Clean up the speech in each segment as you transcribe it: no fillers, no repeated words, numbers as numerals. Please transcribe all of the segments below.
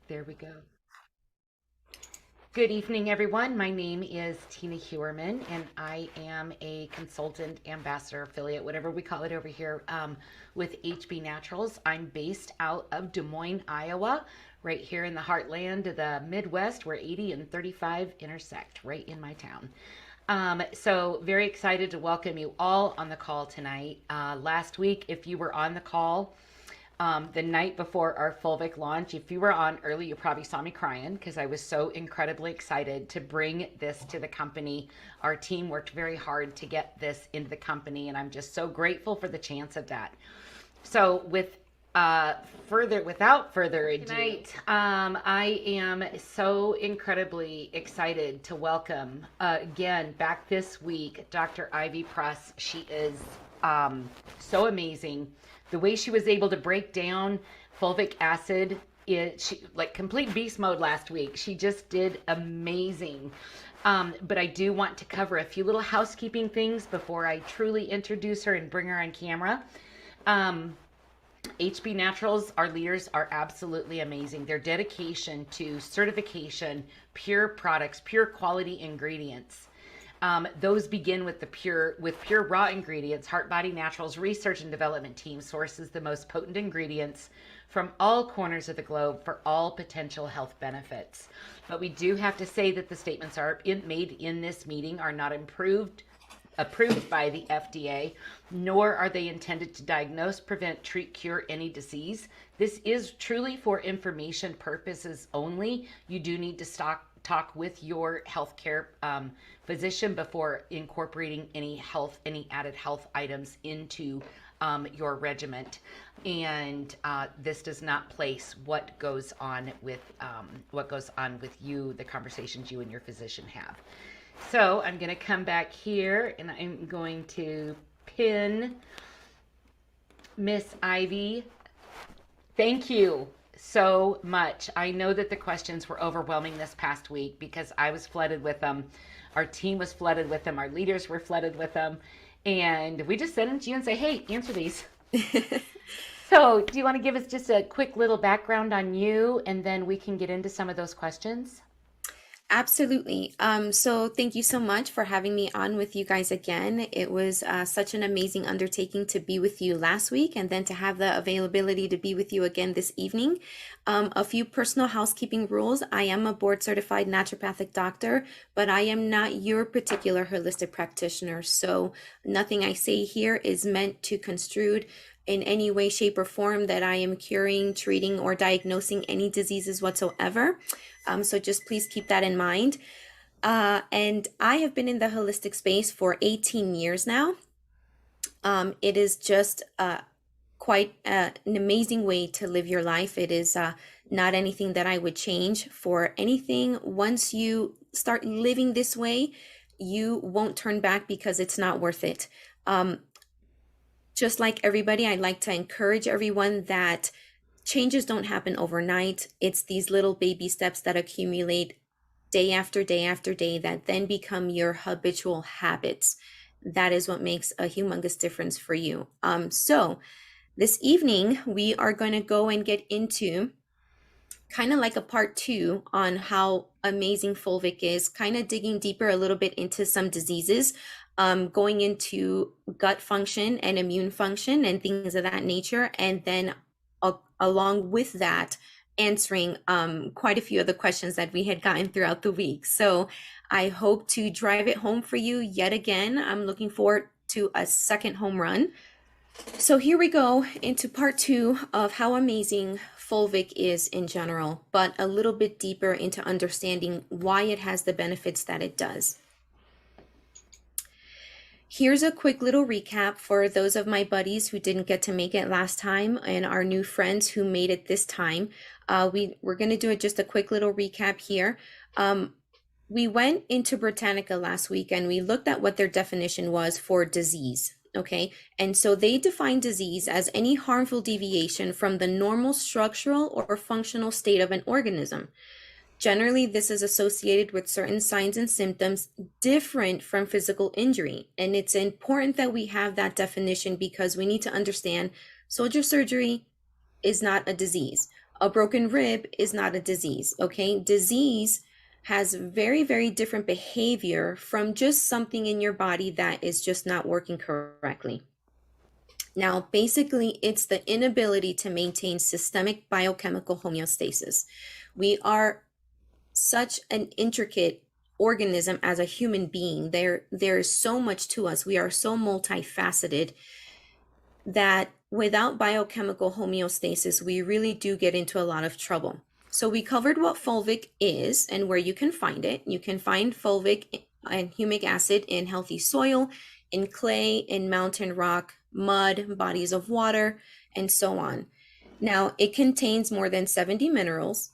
There we go. Good evening, everyone. My name is Tina Hewerman, and I am a consultant, ambassador, affiliate, whatever we call it over here, with HB Naturals. I'm based out of Des Moines, Iowa, right here in the heartland of the Midwest, where 80 and 35 intersect, right in my town. So very excited to welcome you all on the call tonight. Last week, if you were on the call, the night before our Fulvic launch. If you were on early, you probably saw me crying because I was so incredibly excited to bring this to the company. Our team worked very hard to get this into the company, and I'm just so grateful for the chance of that. So, without further ado, tonight, I am so incredibly excited to welcome again back this week Dr. Ivy Pruss. She is so amazing. The way she was able to break down fulvic acid, she like complete beast mode last week. She just did amazing. But I do want to cover a few little housekeeping things before I truly introduce her and bring her on camera. HB Naturals, our leaders are absolutely amazing. Their dedication to certification, pure products, pure quality ingredients. Those begin with pure raw ingredients. Heart Body Naturals research and development team sources the most potent ingredients from all corners of the globe for all potential health benefits. But we do have to say that the statements made in this meeting are not approved by the FDA, nor are they intended to diagnose, prevent, treat, cure any disease. This is truly for information purposes only. You do need to talk with your healthcare physician before incorporating any added health items into your regimen. And this does not place what goes on with you, the conversations you and your physician have. So I'm going to come back here and I'm going to pin Miss Ivy. Thank you so much. I know that the questions were overwhelming this past week because I was flooded with them. Our team was flooded with them. Our leaders were flooded with them. And we just send them to you and say, hey, answer these. So do you want to give us just a quick little background on you and then we can get into some of those questions? Absolutely. So thank you so much for having me on with you guys again. It was such an amazing undertaking to be with you last week and then to have the availability to be with you again this evening. A few personal housekeeping rules. I am a board certified naturopathic doctor, but I am not your particular holistic practitioner. So nothing I say here is meant to construed in any way, shape, or form that I am curing, treating, or diagnosing any diseases whatsoever. So just please keep that in mind. And I have been in the holistic space for 18 years now. It is just quite an amazing way to live your life. It is not anything that I would change for anything. Once you start living this way, you won't turn back because it's not worth it. Just like everybody, I'd like to encourage everyone that changes don't happen overnight. It's these little baby steps that accumulate day after day after day that then become your habitual habits. That is what makes a humongous difference for you. So this evening, we are going to go and get into kind of like a part 2 on how amazing Fulvic is, kind of digging deeper a little bit into some diseases, going into gut function and immune function and things of that nature. And then along with that, answering quite a few of the questions that we had gotten throughout the week. So I hope to drive it home for you yet again. I'm looking forward to a second home run. So here we go into part 2 of how amazing Fulvic is in general, but a little bit deeper into understanding why it has the benefits that it does. Here's a quick little recap for those of my buddies who didn't get to make it last time and our new friends who made it this time. We're going to do just a quick little recap here. We went into Britannica last week and we looked at what their definition was for disease. Okay, and so they define disease as any harmful deviation from the normal structural or functional state of an organism. Generally, this is associated with certain signs and symptoms different from physical injury. And it's important that we have that definition because we need to understand soldier surgery is not a disease. A broken rib is not a disease, okay? Disease has very, very different behavior from just something in your body that is just not working correctly. Now, basically, it's the inability to maintain systemic biochemical homeostasis. We are such an intricate organism as a human being. There's so much to us. We are so multifaceted that without biochemical homeostasis, we really do get into a lot of trouble. So we covered what fulvic is and where you can find it. You can find fulvic and humic acid in healthy soil, in clay, in mountain rock, mud, bodies of water, and so on. Now, it contains more than 70 minerals,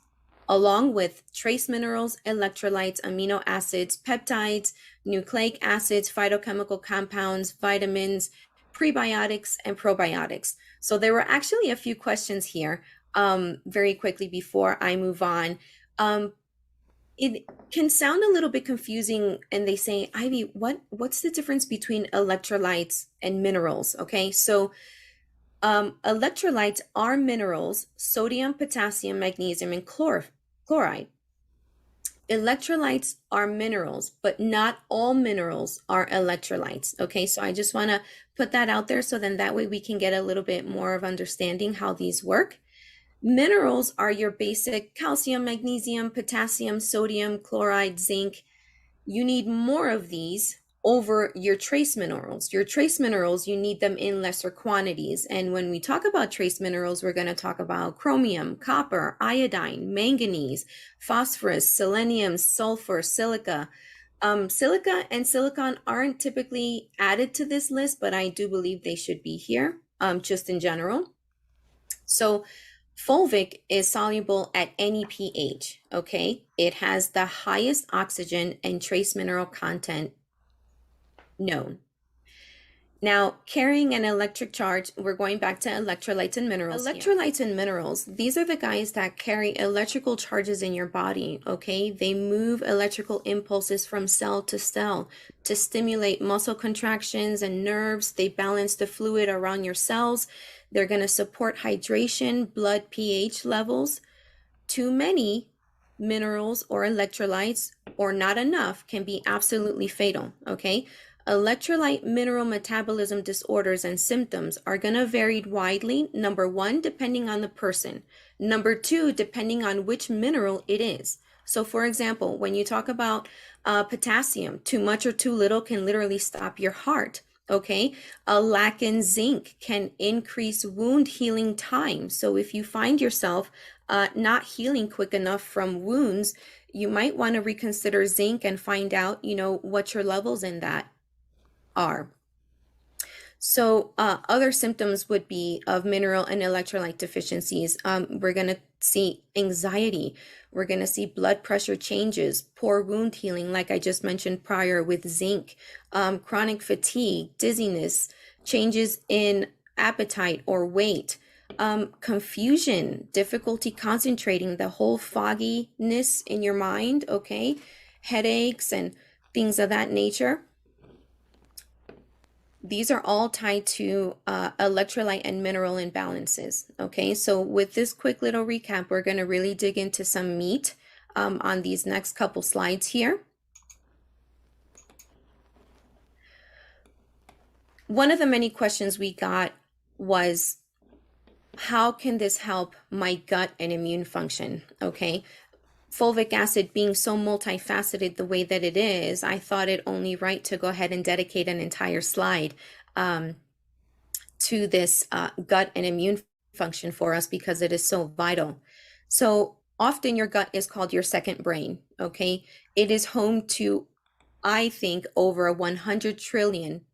along with trace minerals, electrolytes, amino acids, peptides, nucleic acids, phytochemical compounds, vitamins, prebiotics, and probiotics. So there were actually a few questions here very quickly before I move on. It can sound a little bit confusing, and they say, Ivy, what's the difference between electrolytes and minerals? Okay, so electrolytes are minerals: sodium, potassium, magnesium, and chloride. Electrolytes are minerals, but not all minerals are electrolytes. Okay, so I just want to put that out there so then that way we can get a little bit more of understanding how these work. Minerals are your basic calcium, magnesium, potassium, sodium, chloride, zinc. You need more of these over your trace minerals. Your trace minerals, you need them in lesser quantities. And when we talk about trace minerals, we're going to talk about chromium, copper, iodine, manganese, phosphorus, selenium, sulfur, silica. Silica and silicon aren't typically added to this list, but I do believe they should be here, just in general. So fulvic is soluble at any pH, okay? It has the highest oxygen and trace mineral content known. Now, carrying an electric charge, we're going back to electrolytes and minerals. Electrolytes and minerals, these are the guys that carry electrical charges in your body, okay? They move electrical impulses from cell to cell to stimulate muscle contractions and nerves. They balance the fluid around your cells. They're going to support hydration, blood pH levels. Too many minerals or electrolytes or not enough can be absolutely fatal, okay? Electrolyte mineral metabolism disorders and symptoms are going to vary widely. Number one, depending on the person. Number two, depending on which mineral it is. So for example, when you talk about potassium, too much or too little can literally stop your heart. Okay, a lack in zinc can increase wound healing time. So if you find yourself not healing quick enough from wounds, you might want to reconsider zinc and find out, what your levels in that are. So other symptoms would be of mineral and electrolyte deficiencies. We're going to see anxiety. We're going to see blood pressure changes, poor wound healing, like I just mentioned prior with zinc, chronic fatigue, dizziness, changes in appetite or weight, confusion, difficulty concentrating, the whole fogginess in your mind, okay, headaches and things of that nature. These are all tied to electrolyte and mineral imbalances, okay? So with this quick little recap, we're going to really dig into some meat on these next couple slides here. One of the many questions we got was, how can this help my gut and immune function, okay? Fulvic acid being so multifaceted the way that it is, I thought it only right to go ahead and dedicate an entire slide to this gut and immune function for us because it is so vital. So often your gut is called your second brain, okay? It is home to, I think, over 100 trillion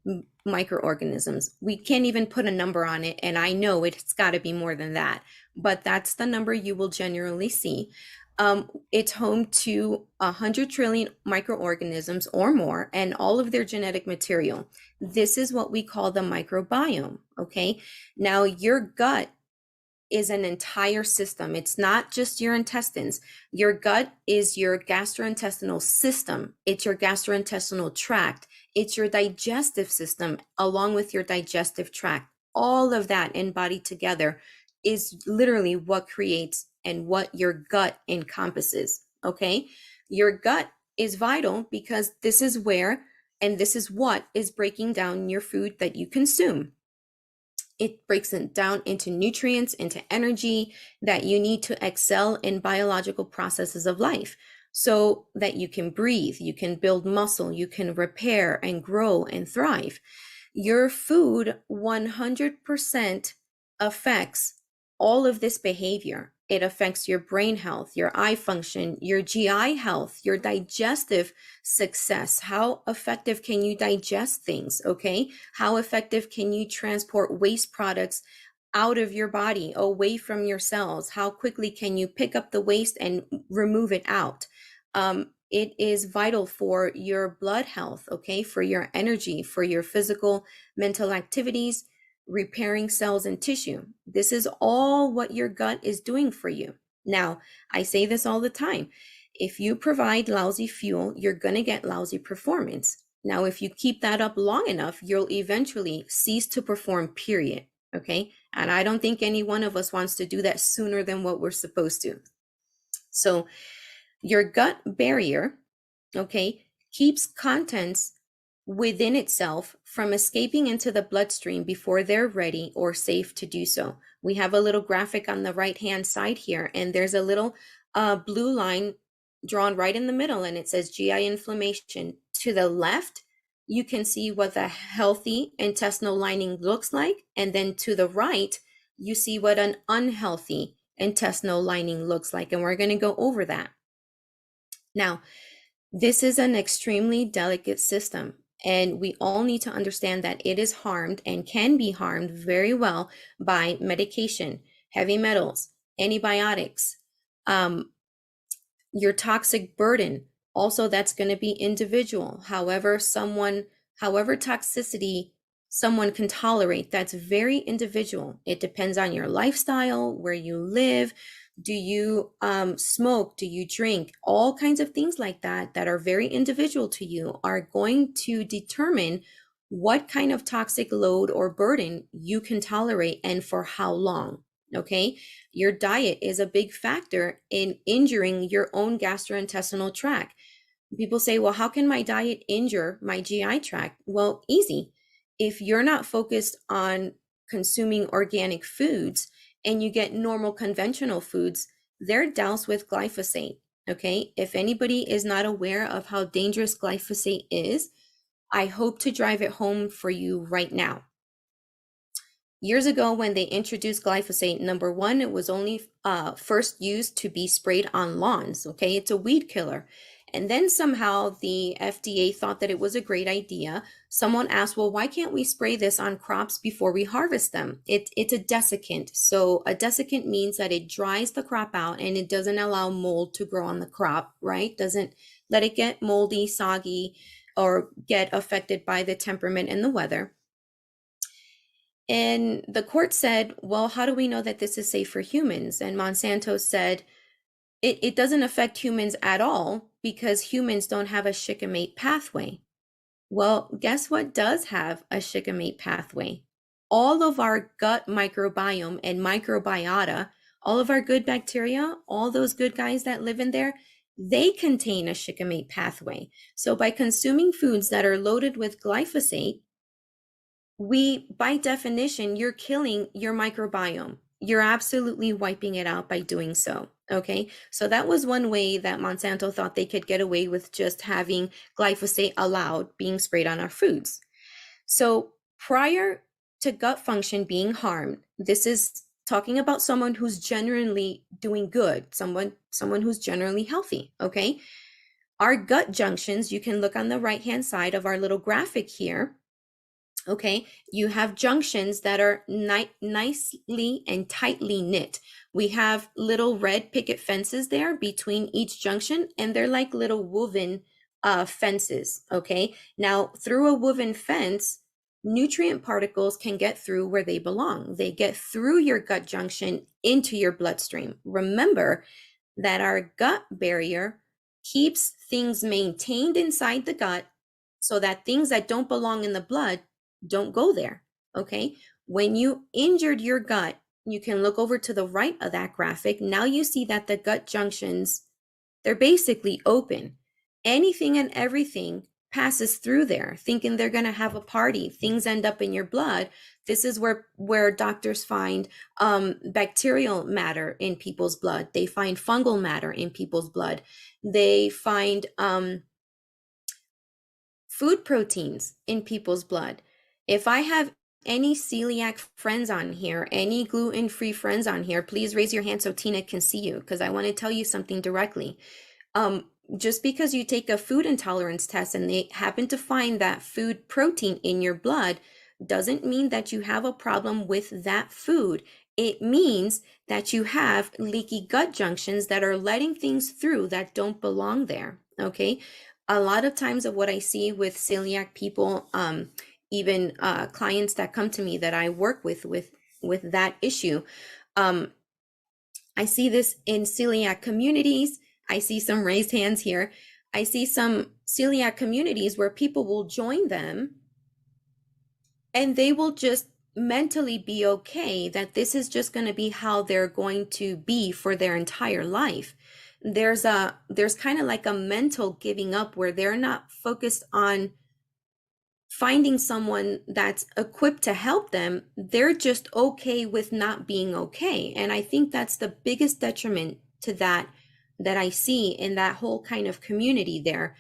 microorganisms. We can't even put a number on it, and I know it's got to be more than that, but that's the number you will generally see. It's home to 100 trillion microorganisms or more and all of their genetic material. This is what we call the microbiome, okay? Now, your gut is an entire system. It's not just your intestines. Your gut is your gastrointestinal system. It's your gastrointestinal tract. It's your digestive system along with your digestive tract. All of that embodied together is literally what creates and what your gut encompasses. Okay. Your gut is vital because this is where and this is what is breaking down your food that you consume. It breaks it down into nutrients, into energy that you need to excel in biological processes of life so that you can breathe, you can build muscle, you can repair and grow and thrive. Your food 100% affects all of this behavior. It affects your brain health, your eye function, your GI health, your digestive success. How effective can you digest things? Okay. How effective can you transport waste products out of your body, away from your cells? How quickly can you pick up the waste and remove it out? It is vital for your blood health, okay, for your energy, for your physical, mental activities, repairing cells and tissue. This is all what your gut is doing for you. Now, I say this all the time. If you provide lousy fuel, you're going to get lousy performance. Now, if you keep that up long enough, you'll eventually cease to perform, period. Okay. And I don't think any one of us wants to do that sooner than what we're supposed to. So, your gut barrier, okay, keeps contents within itself from escaping into the bloodstream before they're ready or safe to do so. We have a little graphic on the right-hand side here, and there's a little blue line drawn right in the middle, and it says GI inflammation. To the left, you can see what the healthy intestinal lining looks like, and then to the right, you see what an unhealthy intestinal lining looks like, and we're going to go over that. Now, this is an extremely delicate system, and we all need to understand that it is harmed and can be harmed very well by medication, heavy metals, antibiotics, your toxic burden. Also, that's going to be individual. However, toxicity someone can tolerate, that's very individual. It depends on your lifestyle, where you live. Do you smoke? Do you drink? All kinds of things like that that are very individual to you are going to determine what kind of toxic load or burden you can tolerate and for how long. Okay. Your diet is a big factor in injuring your own gastrointestinal tract. People say, well, how can my diet injure my GI tract? Well, easy. If you're not focused on consuming organic foods and you get normal conventional foods, they're doused with glyphosate. Okay. If anybody is not aware of how dangerous glyphosate is, I hope to drive it home for you right now. Years ago, when they introduced glyphosate, number one, it was only first used to be sprayed on lawns. Okay. It's a weed killer. And then somehow the FDA thought that it was a great idea. Someone asked, well, why can't we spray this on crops before we harvest them? It's a desiccant. So a desiccant means that it dries the crop out and it doesn't allow mold to grow on the crop, right? Doesn't let it get moldy, soggy, or get affected by the temperament and the weather. And the court said, well, how do we know that this is safe for humans? And Monsanto said, it doesn't affect humans at all because humans don't have a shikimate pathway. Well, guess what does have a shikimate pathway? All of our gut microbiome and microbiota, all of our good bacteria, all those good guys that live in there, they contain a shikimate pathway. So by consuming foods that are loaded with glyphosate, by definition, you're killing your microbiome. You're absolutely wiping it out by doing so. Okay. So that was one way that Monsanto thought they could get away with just having glyphosate allowed being sprayed on our foods. So prior to gut function being harmed, this is talking about someone who's genuinely doing good, someone who's generally healthy. Okay. Our gut junctions, you can look on the right-hand side of our little graphic here. Okay, you have junctions that are nicely and tightly knit. We have little red picket fences there between each junction, and they're like little woven fences. Okay, now through a woven fence, nutrient particles can get through where they belong. They get through your gut junction into your bloodstream. Remember that our gut barrier keeps things maintained inside the gut so that things that don't belong in the blood don't go there. Okay. When you injured your gut, you can look over to the right of that graphic. Now you see that the gut junctions, they're basically open. Anything and everything passes through there, thinking they're going to have a party. Things end up in your blood. This is where doctors find bacterial matter in people's blood. They find fungal matter in people's blood. They find food proteins in people's blood. If I have any celiac friends on here, any gluten-free friends on here, please raise your hand so Tina can see you, because I want to tell you something directly. Just because you take a food intolerance test and they happen to find that food protein in your blood doesn't mean that you have a problem with that food. It means that you have leaky gut junctions that are letting things through that don't belong there. Okay. A lot of times of what I see with celiac people, even clients that come to me that I work with that issue, I see this in celiac communities. I see some raised hands here. I see some celiac communities where people will join them and they will just mentally be okay that this is just going to be how they're going to be for their entire life. There's kind of like a mental giving up where they're not focused on finding someone that's equipped to help them. They're just okay with not being okay. And I think that's the biggest detriment to that I see in that whole kind of community there.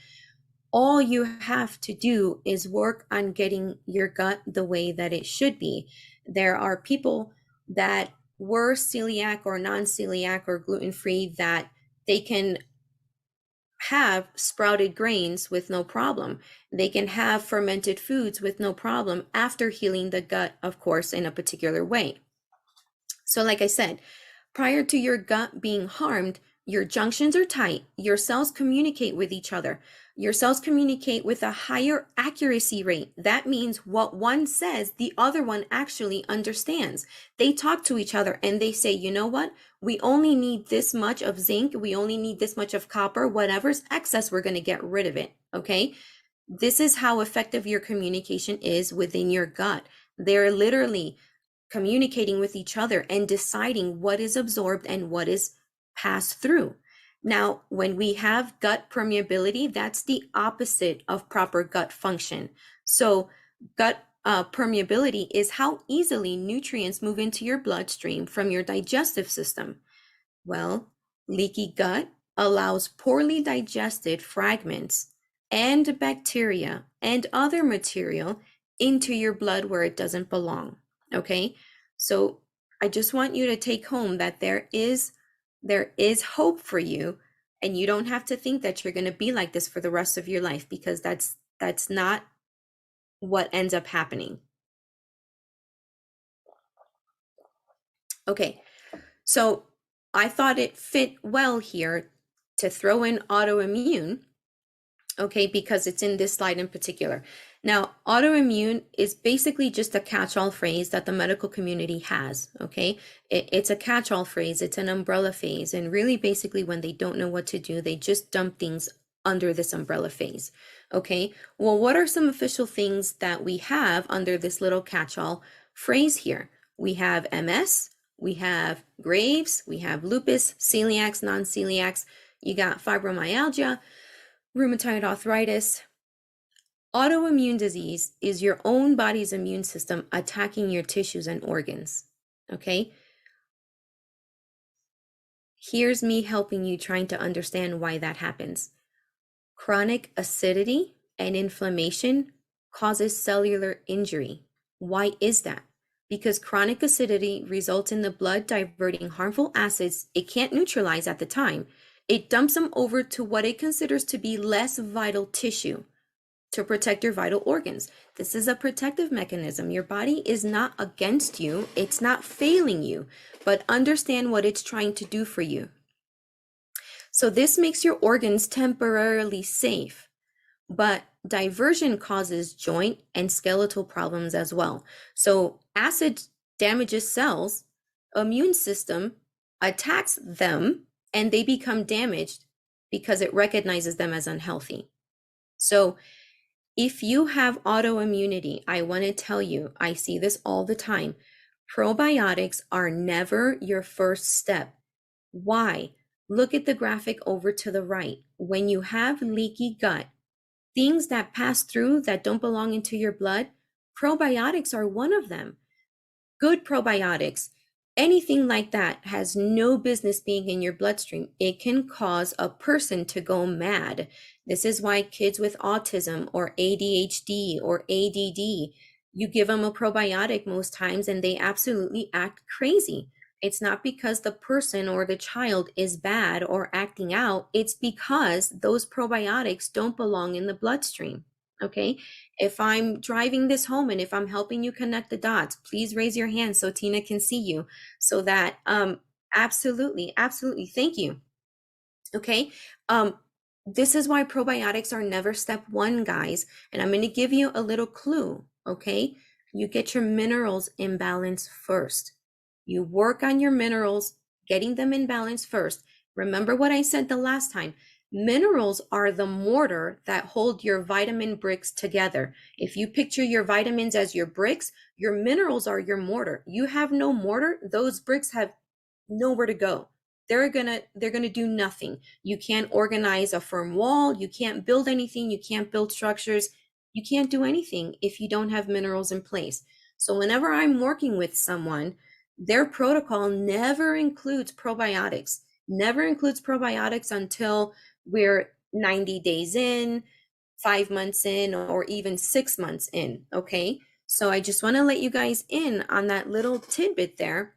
All you have to do is work on getting your gut the way that it should be. There are people that were celiac or non-celiac or gluten-free that they can have sprouted grains with no problem. They can have fermented foods with no problem after healing the gut, of course, in a particular way. So like I said, prior to your gut being harmed, your junctions are tight. Your cells communicate with each other. Your cells communicate with a higher accuracy rate. That means what one says, the other one actually understands. They talk to each other and they say, you know what? We only need this much of zinc. We only need this much of copper. Whatever's excess, we're going to get rid of it. Okay. This is how effective your communication is within your gut. They're literally communicating with each other and deciding what is absorbed and what is passed through. Now, when we have gut permeability, that's the opposite of proper gut function. So gut permeability is how easily nutrients move into your bloodstream from your digestive system. Well, leaky gut allows poorly digested fragments and bacteria and other material into your blood where it doesn't belong. Okay, so I just want you to take home that there is hope for you, and you don't have to think that you're going to be like this for the rest of your life, because that's not what ends up happening. Okay, so I thought it fit well here to throw in autoimmune, okay, because it's in this slide in particular. Now, autoimmune is basically just a catch-all phrase that the medical community has, okay? It's a catch-all phrase, it's an umbrella phrase, and really basically when they don't know what to do, they just dump things under this umbrella phase, okay? Well, what are some official things that we have under this little catch-all phrase here? We have MS, we have Graves, we have lupus, celiacs, non-celiacs, you got fibromyalgia, rheumatoid arthritis. Autoimmune disease is your own body's immune system attacking your tissues and organs, okay? Here's me helping you, trying to understand why that happens. Chronic acidity and inflammation causes cellular injury. Why is that? Because chronic acidity results in the blood diverting harmful acids it can't neutralize at the time. It dumps them over to what it considers to be less vital tissue to protect your vital organs. This is a protective mechanism. Your body is not against you. It's not failing you, but understand what it's trying to do for you. So this makes your organs temporarily safe, but diversion causes joint and skeletal problems as well. So acid damages cells, immune system attacks them, and they become damaged because it recognizes them as unhealthy. So if you have autoimmunity, I want to tell you, I see this all the time. Probiotics are never your first step. Why? Look at the graphic over to the right. When you have leaky gut, things that pass through that don't belong into your blood, probiotics are one of them. Good probiotics, anything like that has no business being in your bloodstream. It can cause a person to go mad. This is why kids with autism or ADHD or ADD, you give them a probiotic most times and they absolutely act crazy. It's not because the person or the child is bad or acting out. It's because those probiotics don't belong in the bloodstream. Okay. If I'm driving this home and if I'm helping you connect the dots, please raise your hand so Tina can see you. So that absolutely, absolutely. Thank you. Okay. This is why probiotics are never step one, guys. And I'm going to give you a little clue. Okay. You get your minerals in balance first. You work on your minerals, getting them in balance first. Remember what I said the last time. Minerals are the mortar that hold your vitamin bricks together. If you picture your vitamins as your bricks, your minerals are your mortar. You have no mortar, those bricks have nowhere to go. They're gonna do nothing. You can't organize a firm wall, you can't build anything, you can't build structures, you can't do anything if you don't have minerals in place. So whenever I'm working with someone, their protocol never includes probiotics. Never includes probiotics until we're 90 days in, 5 months in, or even 6 months in. Okay. So I just want to let you guys in on that little tidbit there,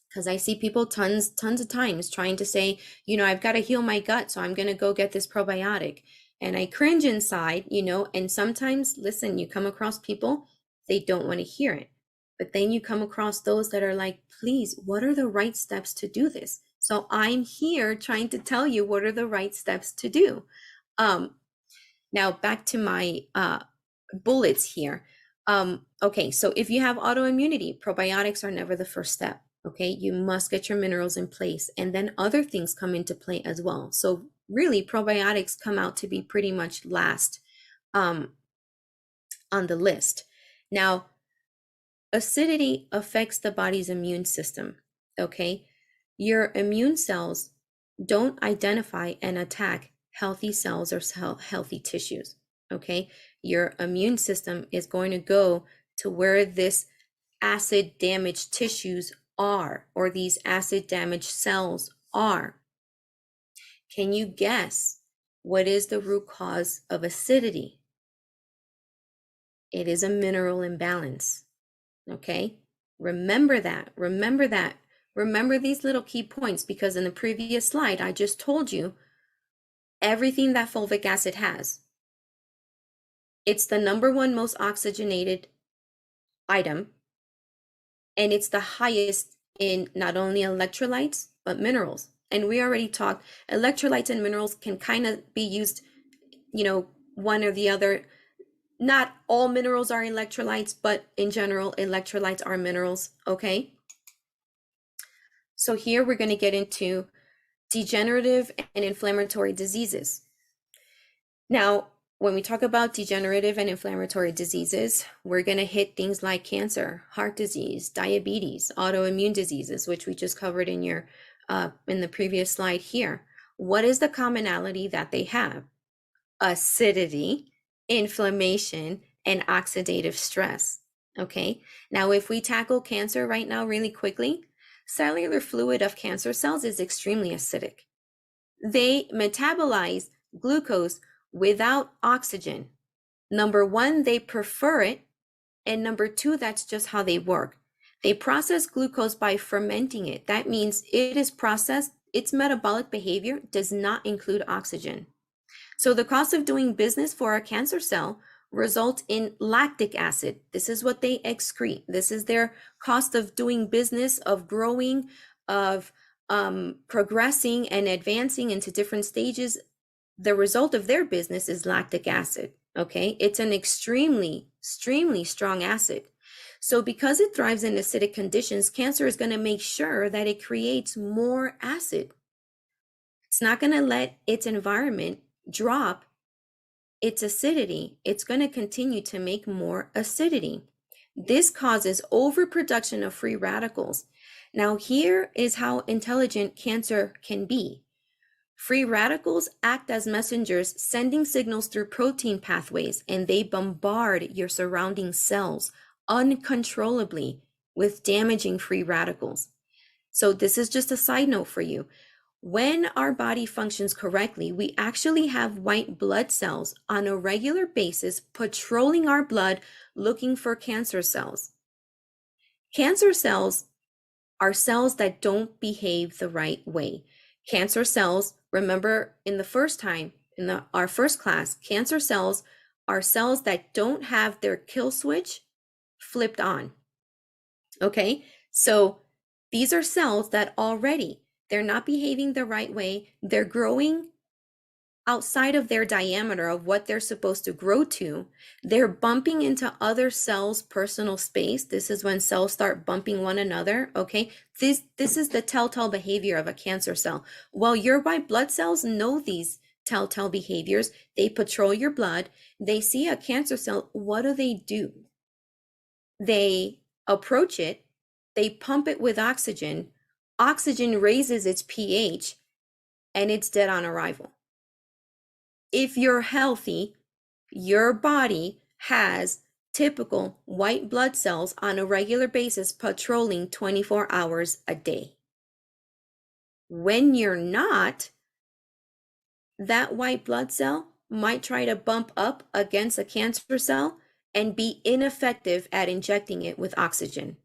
because I see people tons of times trying to say, I've got to heal my gut, so I'm going to go get this probiotic. And I cringe inside, and sometimes, listen, you come across people, they don't want to hear it. But then you come across those that are like, please, what are the right steps to do this? So I'm here trying to tell you what are the right steps to do. Now back to my bullets here. Okay, so if you have autoimmunity, probiotics are never the first step. Okay, you must get your minerals in place, and then other things come into play as well. So really, probiotics come out to be pretty much last on the list. Now, acidity affects the body's immune system. Okay, your immune cells don't identify and attack healthy cells or healthy tissues. Okay, your immune system is going to go to where this acid damaged tissues are, or these acid damaged cells are. Can you guess what is the root cause of acidity? It is a mineral imbalance. Okay, remember that. Remember these little key points, because in the previous slide, I just told you everything that fulvic acid has. It's the number one most oxygenated item, and it's the highest in not only electrolytes, but minerals. And we already talked, electrolytes and minerals can kind of be used, one or the other. Not all minerals are electrolytes, but in general, electrolytes are minerals, okay? So here we're going to get into degenerative and inflammatory diseases. Now, when we talk about degenerative and inflammatory diseases, we're going to hit things like cancer, heart disease, diabetes, autoimmune diseases, which we just covered in the previous slide here. What is the commonality that they have? Acidity, inflammation, and oxidative stress. Okay, now if we tackle cancer right now really quickly, cellular fluid of cancer cells is extremely acidic. They metabolize glucose without oxygen. Number one, they prefer it, and number two, that's just how they work. They process glucose by fermenting it. That means it is processed, its metabolic behavior does not include oxygen. So the cost of doing business for a cancer cell results in lactic acid. This is what they excrete. This is their cost of doing business, of growing, of progressing and advancing into different stages. The result of their business is lactic acid. Okay, it's an extremely strong acid. So because it thrives in acidic conditions, cancer is going to make sure that it creates more acid. It's not going to let its environment drop its acidity. It's going to continue to make more acidity. This causes overproduction of free radicals. Now, here is how intelligent cancer can be. Free radicals act as messengers, sending signals through protein pathways, and they bombard your surrounding cells uncontrollably with damaging free radicals. So this is just a side note for you. When our body functions correctly, we actually have white blood cells on a regular basis patrolling our blood looking for cancer cells. Cancer cells are cells that don't behave the right way. Cancer cells, remember in the first time, in our first class, cancer cells are cells that don't have their kill switch flipped on. Okay, so these are cells that already, they're not behaving the right way. They're growing outside of their diameter of what they're supposed to grow to. They're bumping into other cells' personal space. This is when cells start bumping one another, okay? This is the telltale behavior of a cancer cell. Well, your white blood cells know these telltale behaviors. They patrol your blood. They see a cancer cell. What do? They approach it. They pump it with oxygen. Oxygen raises its pH, and it's dead on arrival. If you're healthy, your body has typical white blood cells on a regular basis patrolling 24 hours a day. When you're not, that white blood cell might try to bump up against a cancer cell and be ineffective at injecting it with oxygen.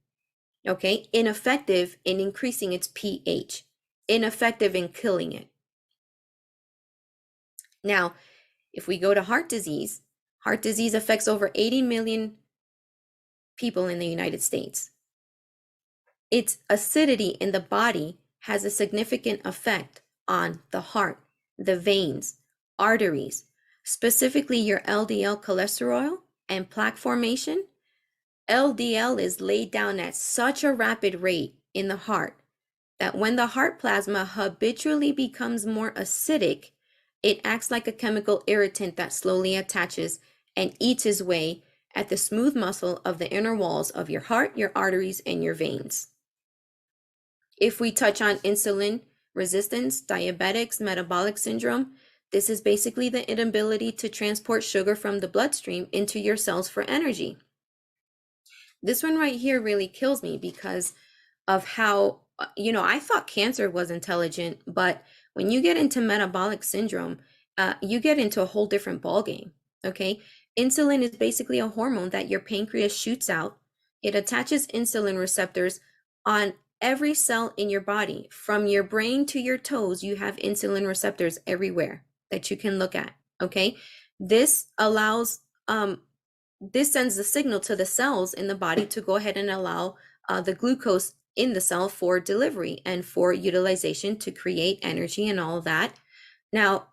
Okay, ineffective in increasing its pH, ineffective in killing it. Now, if we go to heart disease affects over 80 million people in the United States. Its acidity in the body has a significant effect on the heart, the veins, arteries, specifically your LDL cholesterol and plaque formation. LDL is laid down at such a rapid rate in the heart that when the heart plasma habitually becomes more acidic, it acts like a chemical irritant that slowly attaches and eats its way at the smooth muscle of the inner walls of your heart, your arteries, and your veins. If we touch on insulin resistance, diabetics, metabolic syndrome, this is basically the inability to transport sugar from the bloodstream into your cells for energy. This one right here really kills me because of how, I thought cancer was intelligent, but when you get into metabolic syndrome, you get into a whole different ballgame, okay? Insulin is basically a hormone that your pancreas shoots out. It attaches insulin receptors on every cell in your body. From your brain to your toes, you have insulin receptors everywhere that you can look at, okay? This allows, this sends the signal to the cells in the body to go ahead and allow the glucose in the cell for delivery and for utilization to create energy and all of that. Now,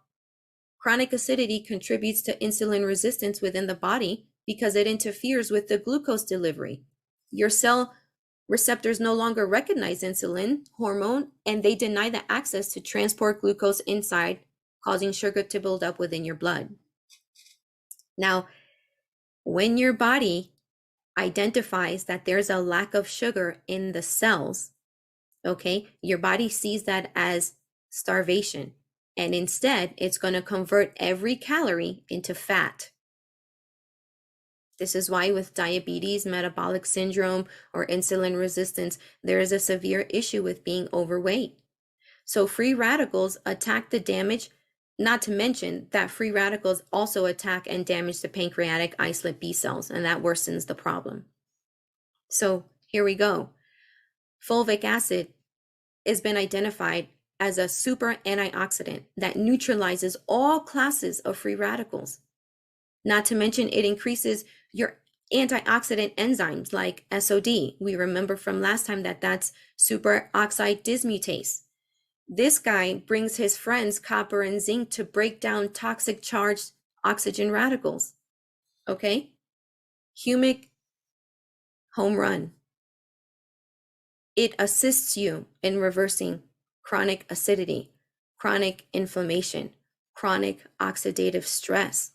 chronic acidity contributes to insulin resistance within the body because it interferes with the glucose delivery. Your cell receptors no longer recognize insulin hormone, and they deny the access to transport glucose inside, causing sugar to build up within your blood. Now, when your body identifies that there's a lack of sugar in the cells, okay, your body sees that as starvation, and instead it's going to convert every calorie into fat. This is why with diabetes, metabolic syndrome, or insulin resistance, there is a severe issue with being overweight. So free radicals attack the damage, not to mention that free radicals also attack and damage the pancreatic islet B cells, and that worsens the problem. So here we go. Fulvic acid has been identified as a super antioxidant that neutralizes all classes of free radicals. Not to mention it increases your antioxidant enzymes like SOD. We remember from last time that that's superoxide dismutase. This guy brings his friends copper and zinc to break down toxic charged oxygen radicals. Okay? Humic home run. It assists you in reversing chronic acidity, chronic inflammation, chronic oxidative stress.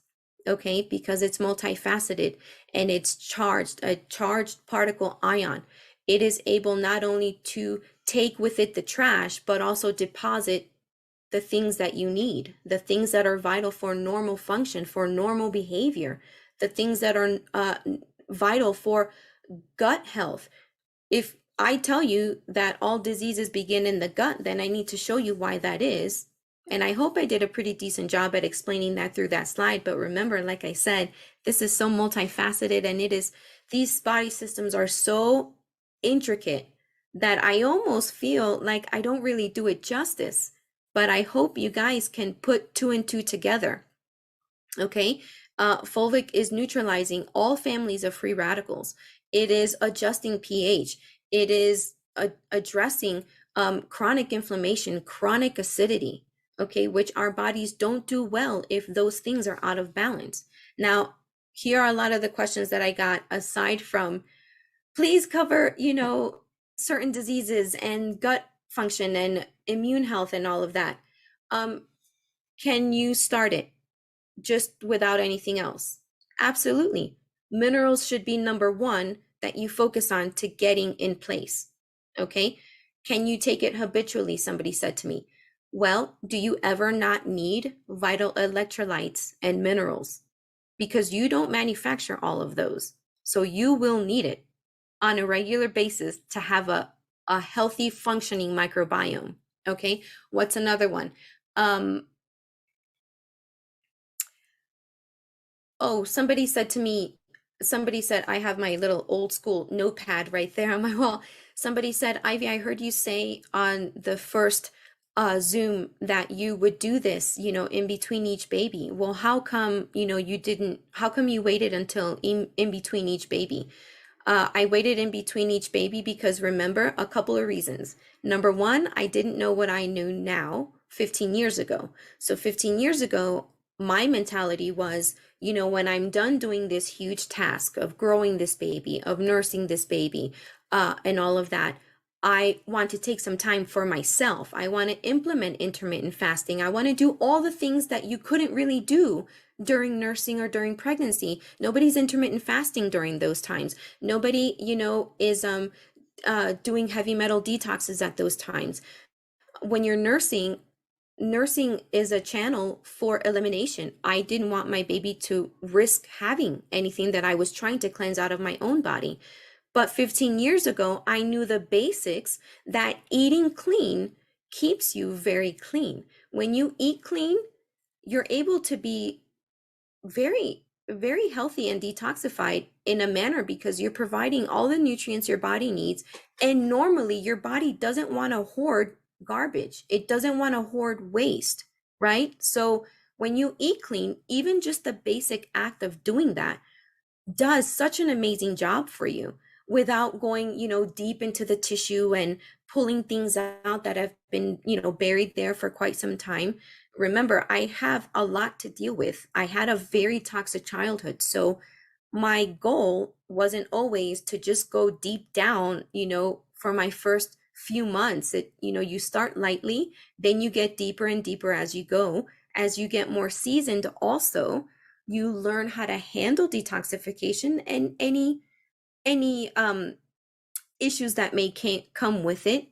okay, because it's multifaceted and it's charged, a charged particle ion. It is able not only to take with it the trash, but also deposit the things that you need, the things that are vital for normal function, for normal behavior, the things that are vital for gut health. If I tell you that all diseases begin in the gut, then I need to show you why that is. And I hope I did a pretty decent job at explaining that through that slide. But remember, like I said, this is so multifaceted, and these body systems are so intricate that I almost feel like I don't really do it justice. But I hope you guys can put two and two together. Okay. Fulvic is neutralizing all families of free radicals. It is adjusting pH. It is addressing chronic inflammation, chronic acidity, okay, which our bodies don't do well if those things are out of balance. Now, here are a lot of the questions that I got aside from, please cover, certain diseases and gut function and immune health and all of that. Can you start it just without anything else? Absolutely. Minerals should be number one that you focus on to getting in place. Okay. Can you take it habitually? Somebody said to me. Well, do you ever not need vital electrolytes and minerals? Because you don't manufacture all of those. So you will need it on a regular basis to have a healthy functioning microbiome. Okay. What's another one? Oh, somebody said to me, somebody said, I have my little old school notepad right there on my wall. Somebody said, Ivy, I heard you say on the first Zoom that you would do this, in between each baby. Well, how come, you didn't, how come you waited until in between each baby? I waited in between each baby because remember, a couple of reasons. Number one, I didn't know what I knew now 15 years ago. So 15 years ago, my mentality was, when I'm done doing this huge task of growing this baby, of nursing this baby, and all of that, I want to take some time for myself. I want to implement intermittent fasting. I want to do all the things that you couldn't really do during nursing or during pregnancy. Nobody's intermittent fasting during those times. Nobody, is doing heavy metal detoxes at those times. When you're nursing is a channel for elimination. I didn't want my baby to risk having anything that I was trying to cleanse out of my own body. But 15 years ago, I knew the basics that eating clean keeps you very clean. When you eat clean, you're able to be very, very healthy and detoxified in a manner because you're providing all the nutrients your body needs. And normally, your body doesn't want to hoard garbage, it doesn't want to hoard waste, right? So, when you eat clean, even just the basic act of doing that does such an amazing job for you without going, deep into the tissue and pulling things out that have been, buried there for quite some time. Remember, I have a lot to deal with. I had a very toxic childhood. So my goal wasn't always to just go deep down, for my first few months. You start lightly, then you get deeper and deeper as you go. As you get more seasoned also, you learn how to handle detoxification and any issues that may come with it.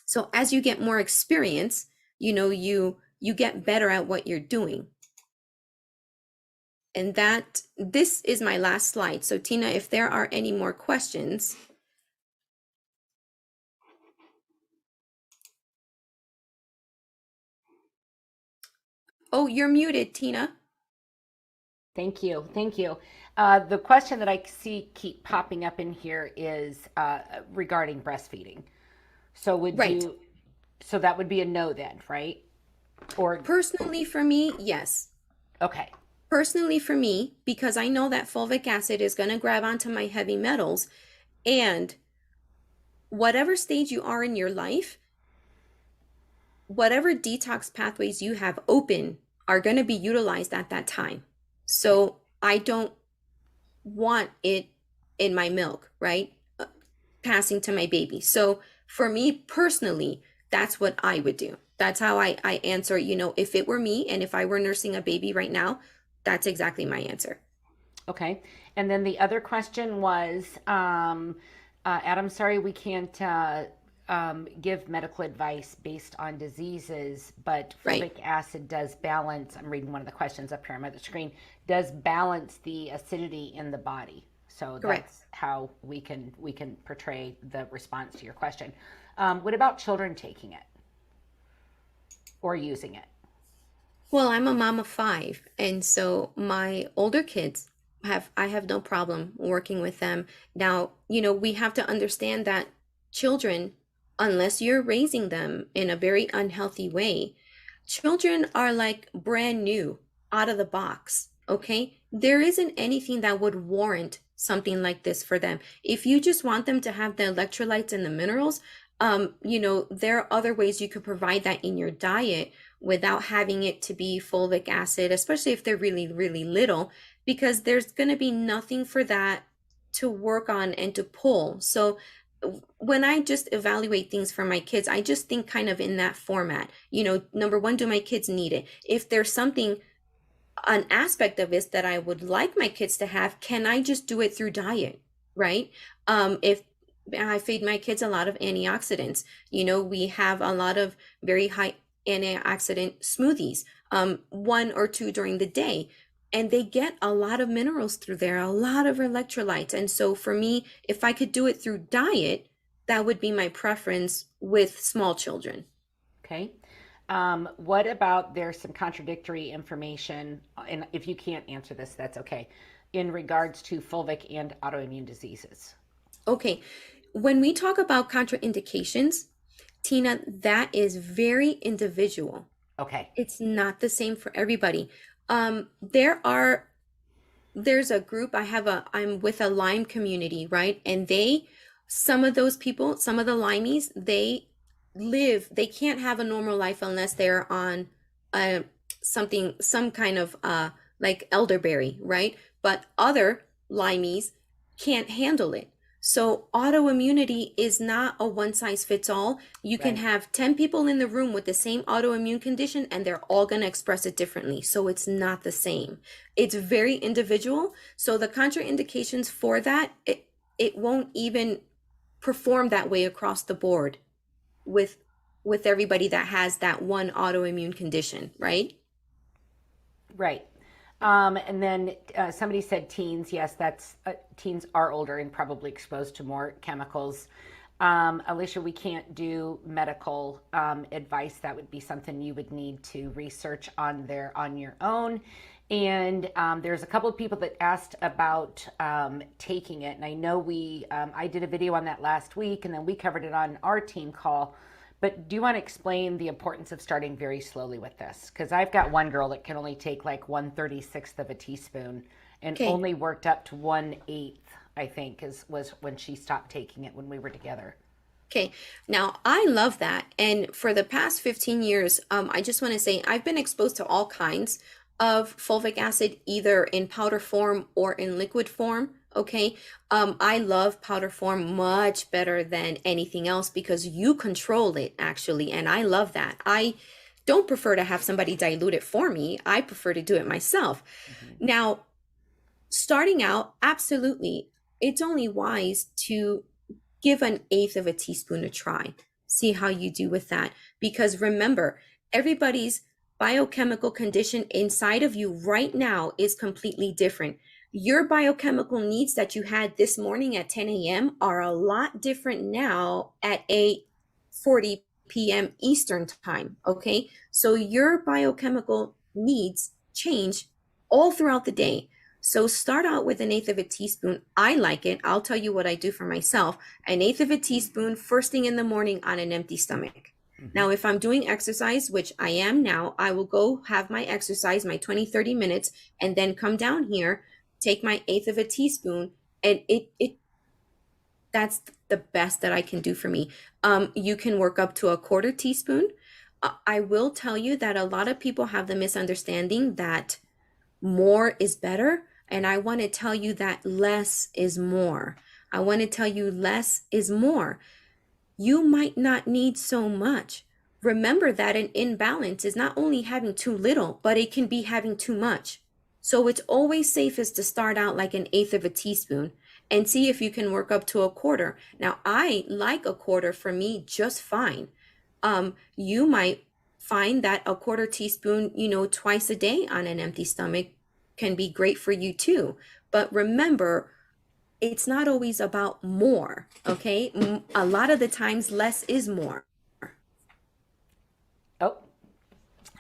So as you get more experience, you get better at what you're doing. And this is my last slide. So Tina, if there are any more questions. Oh, you're muted, Tina. Thank you. Thank you. The question that I see keep popping up in here is regarding breastfeeding. So Right. so that would be a no then, right? Or, Personally for me, yes. okay. Personally for me, because I know that fulvic acid is going to grab onto my heavy metals, and whatever stage you are in your life, whatever detox pathways you have open are going to be utilized at that time. So I don't want it in my milk, right? Passing to my baby. So for me personally, that's what I would do. That's how I answer, if it were me and if I were nursing a baby right now, that's exactly my answer. Okay. And then the other question was, Adam, sorry, we can't give medical advice based on diseases, but Right. fulvic acid does balance. I'm reading one of the questions up here on the screen. Does balance the acidity in the body. So Correct. that's how we can portray the response to your question. What about children taking it or using it? Well, I'm a mom of five, and so my older kids I have no problem working with them. Now, we have to understand that children, unless you're raising them in a very unhealthy way, children are like brand new out of the box, okay? There isn't anything that would warrant something like this for them. If you just want them to have the electrolytes and the minerals, there are other ways you could provide that in your diet without having it to be fulvic acid, especially if they're really, really little, because there's going to be nothing for that to work on and to pull. So when I just evaluate things for my kids, I just think kind of in that format. Number one, do my kids need it? If there's something, an aspect of this that I would like my kids to have, can I just do it through diet, right? If I feed my kids a lot of antioxidants, we have a lot of very high antioxidant smoothies, one or two during the day. And they get a lot of minerals through there, a lot of electrolytes. And so for me, if I could do it through diet, that would be my preference with small children. Okay. What about there's some contradictory information, and if you can't answer this, that's okay, in regards to fulvic and autoimmune diseases? Okay. When we talk about contraindications, Tina, that is very individual. Okay. It's not the same for everybody. There's a group I'm with a Lyme community, right? And some of those people, some of the Limeys, they can't have a normal life unless they're on uh some kind of like elderberry, right? But other Limeys can't handle it. So autoimmunity is not a one size fits all. You can Right. have 10 people in the room with the same autoimmune condition and they're all going to express it differently. So it's not the same. It's very individual. So the contraindications for that, it won't even perform that way across the board with everybody that has that one autoimmune condition, right? Right. And then somebody said teens. Yes, that's teens are older and probably exposed to more chemicals. Alicia, we can't do medical advice. That would be something you would need to research on your own. And there's a couple of people that asked about taking it, and I know I did a video on that last week, and then we covered it on our team call. But do you want to explain the importance of starting very slowly with this? Because I've got one girl that can only take like 1/36 of a teaspoon and Okay. only worked up to 1/8, I think, was when she stopped taking it when we were together. Okay. Now, I love that. And for the past 15 years, I just want to say I've been exposed to all kinds of fulvic acid, either in powder form or in liquid form. Okay. I love powder form much better than anything else because you control it actually. And I love that. I don't prefer to have somebody dilute it for me. I prefer to do it myself. Mm-hmm. Now, starting out, absolutely, it's only wise to give an eighth of a teaspoon a try. See how you do with that. Because remember, everybody's biochemical condition inside of you right now is completely different. Your biochemical needs that you had this morning at 10 a.m. are a lot different now at 8:40 p.m. Eastern time. Okay. So your biochemical needs change all throughout the day. So start out with an eighth of a teaspoon. I like it. I'll tell you what I do for myself. An eighth of a teaspoon first thing in the morning on an empty stomach. Mm-hmm. Now, if I'm doing exercise, which I am now, I will go have my exercise, my 20, 30 minutes, and then come down here, take my eighth of a teaspoon, and that's the best that I can do for me. You can work up to a quarter teaspoon. I will tell you that a lot of people have the misunderstanding that more is better. And I want to tell you that less is more. I want to tell you less is more. You might not need so much. remember that an imbalance is not only having too little, but it can be having too much. So it's always safest to start out like an eighth of a teaspoon and see if you can work up to a quarter. Now, I like a quarter for me just fine. You might find that a quarter teaspoon, twice a day on an empty stomach can be great for you too. But remember, it's not always about more, okay? A lot of the times, less is more. Oh,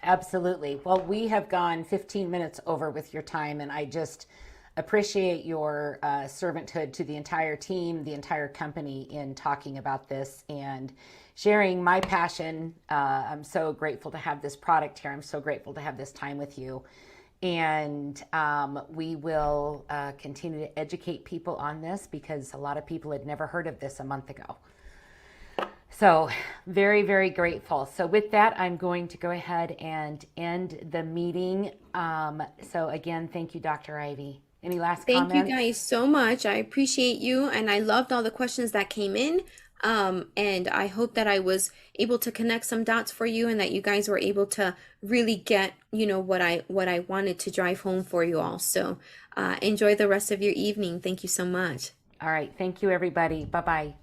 absolutely. Well, we have gone 15 minutes over with your time, and I just appreciate your servanthood to the entire team, the entire company in talking about this and sharing my passion. I'm so grateful to have this product here. I'm so grateful to have this time with you. And we will continue to educate people on this because a lot of people had never heard of this a month ago. So very, very grateful. So with that, I'm going to go ahead and end the meeting. So again, thank you, Dr. Ivy. Any last Thank you comments? guys so much. I appreciate you, and I loved all the questions that came in. And I hope that I was able to connect some dots for you and that you guys were able to really get, what I wanted to drive home for you all. So enjoy the rest of your evening. Thank you so much. All right. Thank you, everybody. Bye-bye.